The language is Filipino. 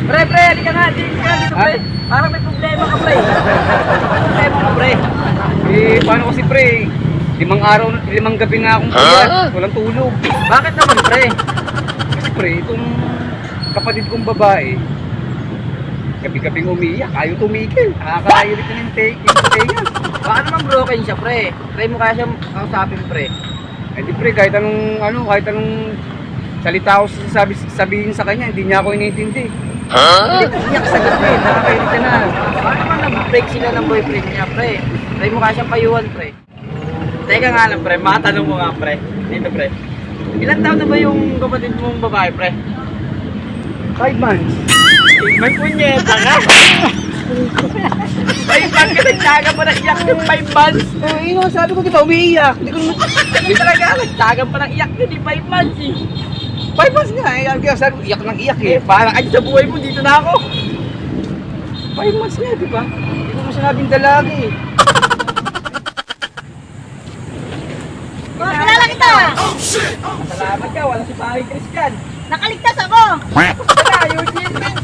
Pre, halika nga. Dito ka dito, pre. Parang may problema ka, pre. May problema ka, pre. Eh, paano kasi pre? 5 gabi na akong puyat. Walang tulog. Bakit naman, pre? Kasi pre, itong kapatid kong babae, gabi-gabing umiiyak, ayaw tumigil. Nakakairit na yung tenga. Baka naman broken siya, pre. Try mo kaya siya kausapin, pre. Eh di pre, kahit anong salita ako sabihin sa kanya, hindi niya ako inintindi. Hindi mo iyak sa gabi. Nakakairit ka na. Baka naman nag-break sila ng boyfriend niya, pre. Try mo kaya siyang payuhan, pre. Teka nga lang, pre. Makatanong mo nga, pre. Dito, pre. Ilan taon na ba yung kapatid mong babae, pre? 5 months. May punyeta ka. 5 months ka nagtyaga pa ng iyak yung 5 months. Eh, yun, sabi ko diba, umiiyak. Hindi ko naman, Hindi talaga, nagtyaga pa ng iyak yun, 5 months eh. 5 months nga eh. Kaya sabi ko, iyak ng iyak eh. Parang ay sa buhay mo, dito na ako. 5 months nga, di ba? Hindi ko mo sinabing dalaga eh. Kilala kita! Salamat ka, wala si Paring Christian. Nakaligtas ako! Wala, Eugene.